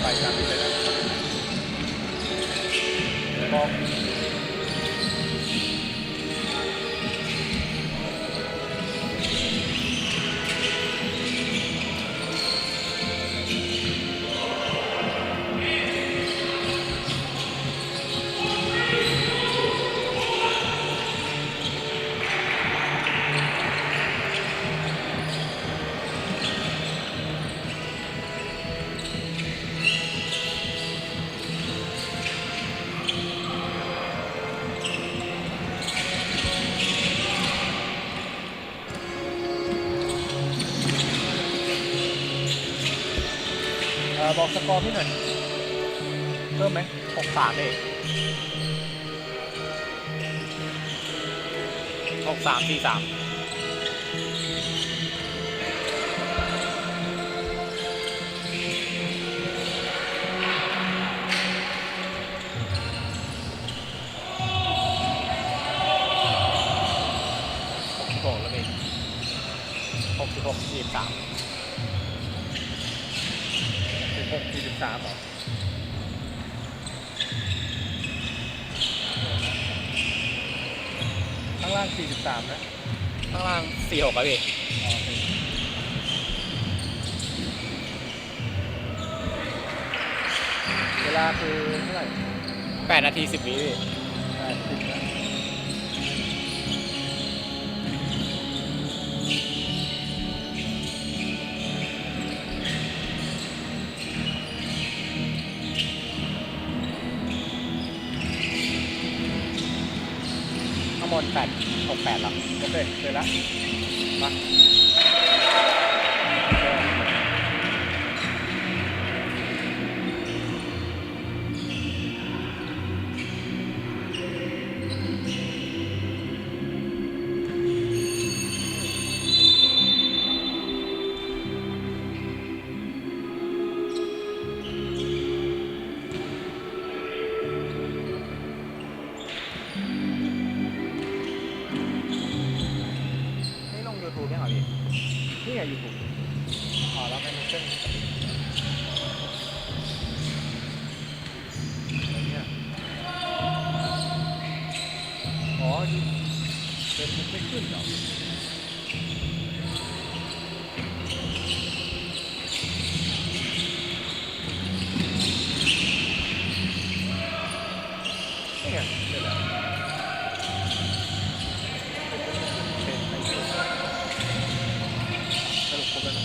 ไปตามที่ไปแล้วบอกบอกสกอร์พี่หน่อยเพิ่มไหม63เอง634366แล้วพี่66 43 16 43เหรอข้างล่าง43นะข้างล่าง46ครับพี่เวลาคือเท่าไหร่8 นาที 10 วิพี่80นะข้างบน868แล้วโอเคเลยละมาYouTube เนี่ยเหรอพี่นี่ไง YouTube แล้วไม่มีเส้นเนี่ยอ๋อเป็นไม่ขึ้นเหรอนี่ไงเดี๋ยวสรุปครบแล้วนะ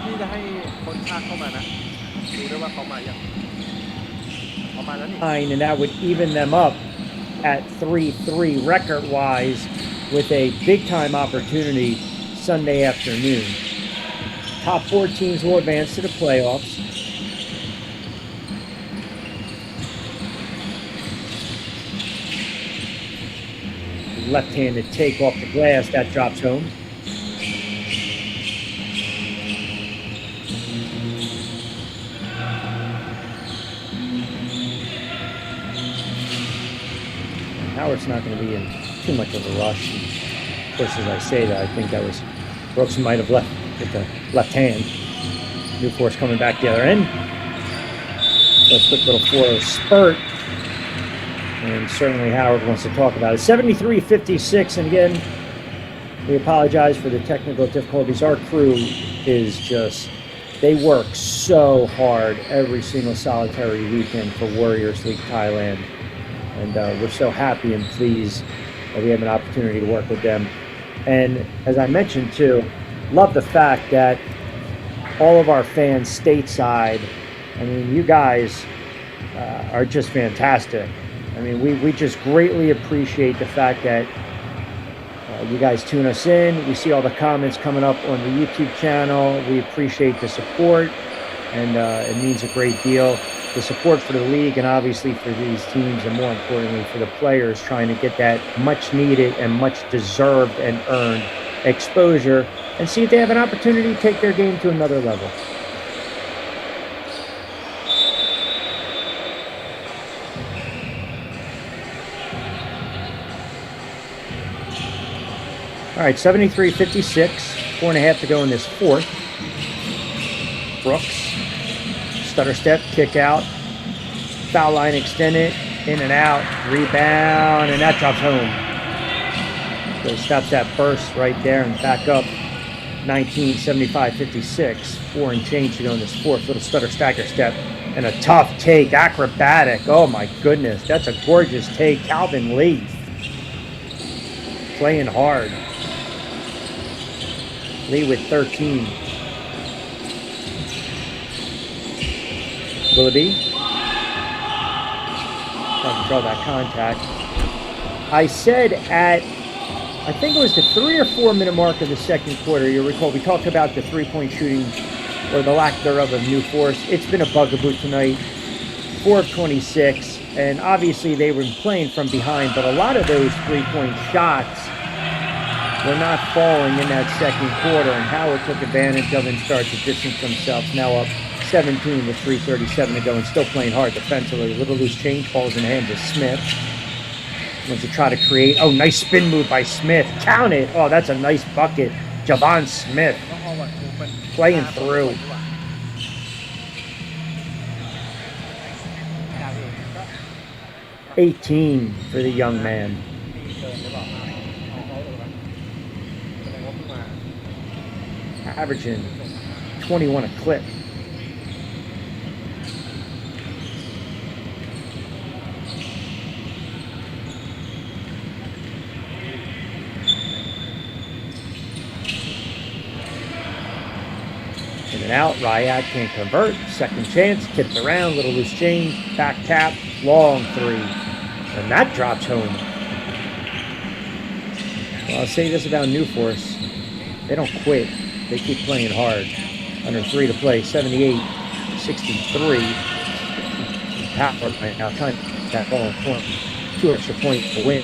พี่จะให้คนชาติเข้ามานะ ดูด้วยว่าเขามาอย่างเขามาแล้วนี่ And that would even them up at 3-3 record-wise with a big-time opportunity Sunday afternoon. Top 4 teams will advance to the playoffs. Left-handed take off the glass, that drops home. Howard's not going to be in too much of a rush. And of course, as I say that, I think that was Brooks might have left with the left hand. Newforce coming back the other end. So a quick little 4-0 spurt. And certainly Howard wants to talk about it. 73-56, and again, we apologize for the technical difficulties. Our crew is just, they work so hard every single solitary weekend for Warriors League Thailand. And we're so happy and pleased that we have an opportunity to work with them. And as I mentioned too, love the fact that all of our fans stateside, I mean, you guys are just fantastic. I mean, we just greatly appreciate the fact that you guys tune us in. We see all the comments coming up on the YouTube channel. We appreciate the support, and it means a great deal. The support for the league and obviously for these teams, and more importantly for the players, trying to get that much needed and much deserved and earned exposure and see if they have an opportunity to take their game to another level. All right, 73-56, 4.5 to go in this fourth. Brooks, stutter step, kick out, foul line extended, in and out, rebound, and that drops home. So stops that burst right there and back up 19-75-56, 4 and change to go in this fourth. Little stutter stacker step and a tough take, acrobatic. Oh my goodness, that's a gorgeous take. Calvin Lee playing hard. Lee with 13. Will it be? Trying to draw that contact. I said at, I think it was the 3 or 4 minute mark of the second quarter, you'll recall we talked about the 3-point shooting, or the lack thereof, of Newforce. It's been a bugaboo tonight. 4 of 26, and obviously they were playing from behind, but a lot of those 3-point shots were not falling in that second quarter, and Howard took advantage of it and started to distance themselves. Now up 17 with 3:37 to go, and still playing hard defensively. A little loose change, falls in the hands of Smith. Wants to try to create. Oh, nice spin move by Smith. Count it. Oh, that's a nice bucket. Javon Smith playing through. 18 for the young man. Averaging 21 a clip. In and out, Ryad can't convert. Second chance, tipped around, little loose change, back tap, long three. And that drops home. Well, I'll say this about Newforce. They don't quit. They keep playing hard. Under 3 to play, 78-63. Howard right now trying to that ball in front. 2 extra points to win.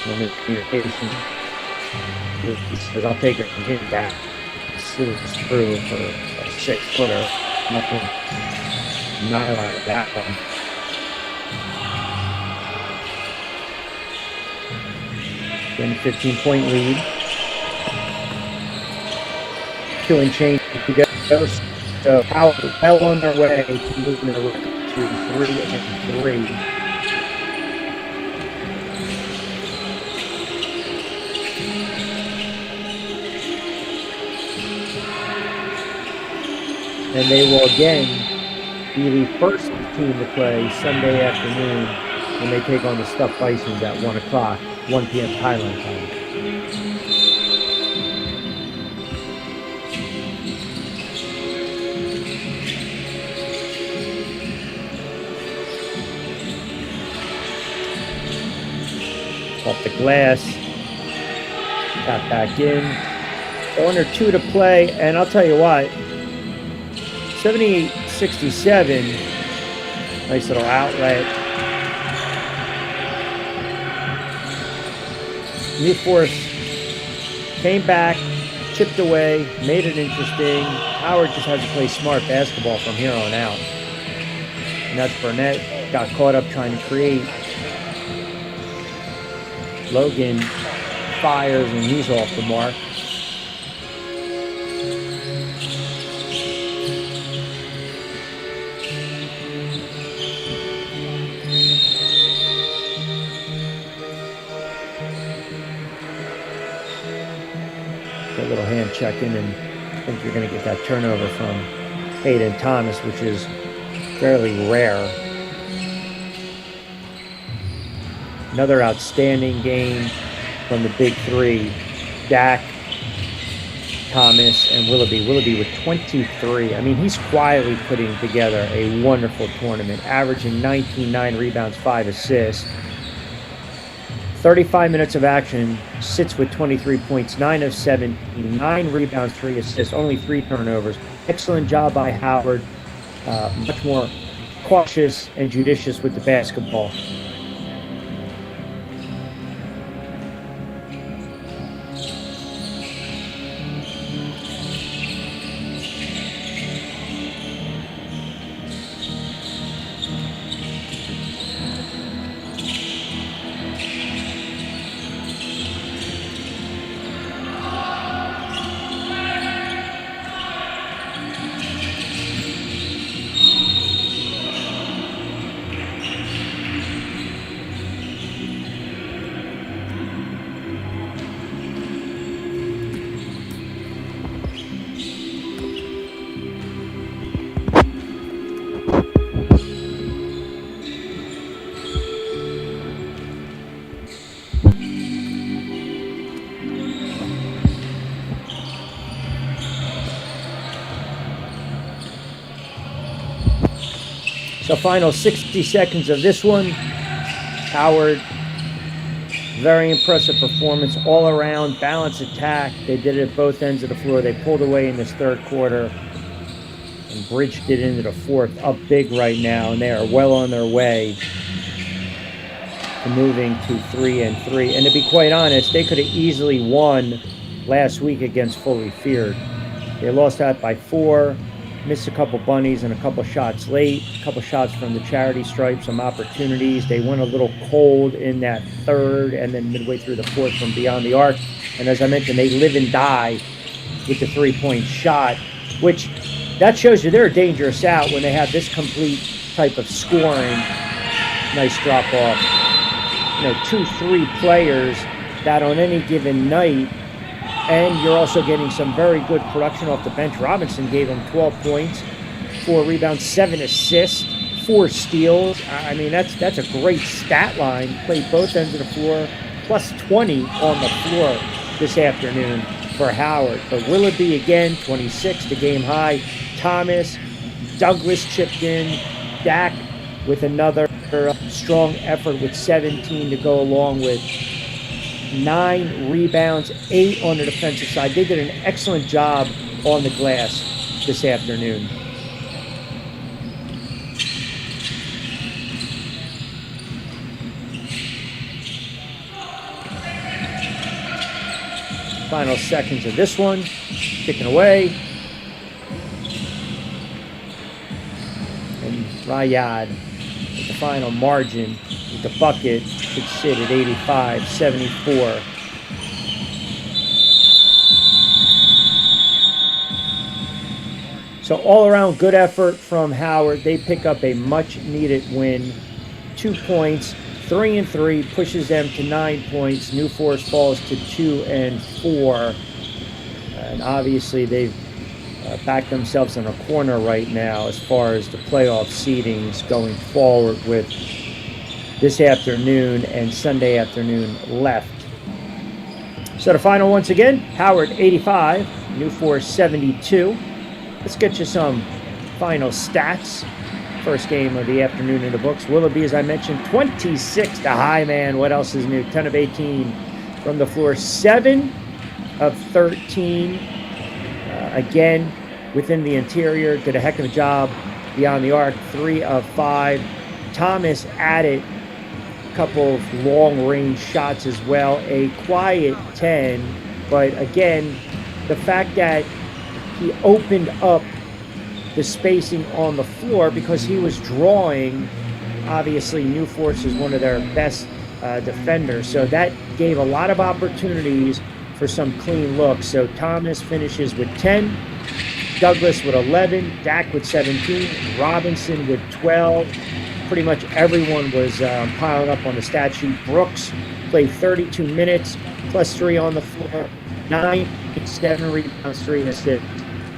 Communication. Says, I'll take it from him back. Slips through for a 6-footer. Nothing. Not like that one. Again, 15-point lead. 2 and change to go. So Howard well on their way to moving the record to 3-3. And they will again be the first team to play Sunday afternoon when they take on the Stuffed Bisons at 1 o'clock, 1 p.m. Thailand time. off the glass. Tap back in. 1 or 2 to play, and I'll tell you what, 78-67, nice little outlet. New Force came back, chipped away, made it interesting. Howard just has to play smart basketball from here on out. And that's Burnett, got caught up trying to create. Logan fires, and he's off the mark. A little hand checking, and I think you're going to get that turnover from Hayden Thomas, which is fairly rare. Another outstanding game from the big three, Dak, Thomas, and Willoughby. Willoughby with 23. I mean, he's quietly putting together a wonderful tournament, averaging 19, 9 rebounds, 5 assists. 35 minutes of action, sits with 23 points, 9 of 7, 9 rebounds, 3 assists, only 3 turnovers. Excellent job by Howard. Much more cautious and judicious with the basketball. So final 60 seconds of this one. Howard, very impressive performance all around, balanced attack. They did it at both ends of the floor. They pulled away in this third quarter and bridged it into the fourth, up big right now, and they are well on their way to moving to 3-3. And to be quite honest, they could have easily won last week against Fully Feared. They lost that by 4. Missed a couple bunnies and a couple shots late, a couple shots from the charity stripe, some opportunities. They went a little cold in that third and then midway through the fourth from beyond the arc. And as I mentioned, they live and die with the three-point shot, which that shows you they're a dangerous out when they have this complete type of scoring. Nice drop off. 2-3 players that on any given night. And you're also getting some very good production off the bench. Robinson gave him 12 points, 4 rebounds, 7 assists, 4 steals. I mean, that's a great stat line. Played both ends of the floor, plus 20 on the floor this afternoon for Howard. But Willoughby again, 26, the game high. Thomas, Douglas chipped in. Dak with another strong effort with 17 to go along with 9 rebounds, 8 on the defensive side. They did an excellent job on the glass this afternoon. Final seconds of this one, kicking away. And Rayad with the final margin with the bucket could sit at 85-74. So all around good effort from Howard. They pick up a much needed win. 2 points, 3-3 pushes them to 9 points. New Force falls to 2-4. And obviously they've backed themselves in a corner right now as far as the playoff seedings going forward with this afternoon and Sunday afternoon left. So the final once again, Howard 85, New Force 72. Let's get you some final stats First game of the afternoon in the books. Willoughby, as I mentioned, 26 to high, man. What else is new? 10 of 18 from the floor. 7 of 13. Again, within the interior. Did a heck of a job beyond the arc. 3 of 5. Thomas added a couple of long-range shots as well. A quiet 10. But again, the fact that he opened up the spacing on the floor because he was drawing. Obviously, New Force is one of their best defenders, so that gave a lot of opportunities for some clean looks. So Thomas finishes with 10, Douglas with 11, Dak with 17, Robinson with 12. Pretty much everyone was piling up on the stat sheet. Brooks played 32 minutes, plus 3 on the floor, 9, 7 rebounds, 3 assists,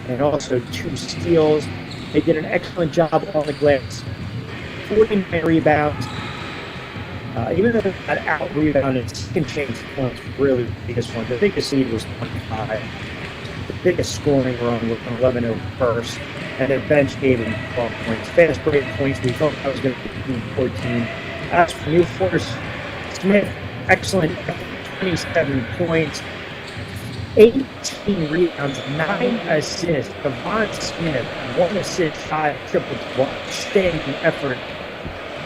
and also 2 steals. They did an excellent job on the glass. 49 rebounds. Even though they got out-rebounded, second chance points really the biggest one. The biggest lead was 25. The biggest scoring run was 11 over first. And their bench gave them 12 points. Fast break points, we thought that was going to be 14. As for New Force, Smith, excellent, 27 points. 18 rebounds, 9 assists. Devon Smith, 1 assist, 5 triple-double. Outstanding effort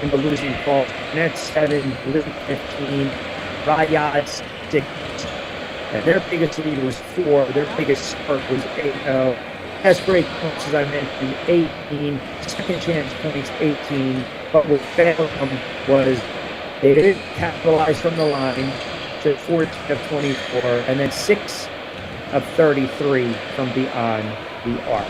in the losing call. Net 7, Living 15, Rayad 6. And their biggest lead was 4. Their biggest spurt was 8-0. Fast break points, as I mentioned, 18. Second chance points, 18. But what failed them was they didn't capitalize from the line to 14 of 24, and then 6 of 33 from beyond the arc.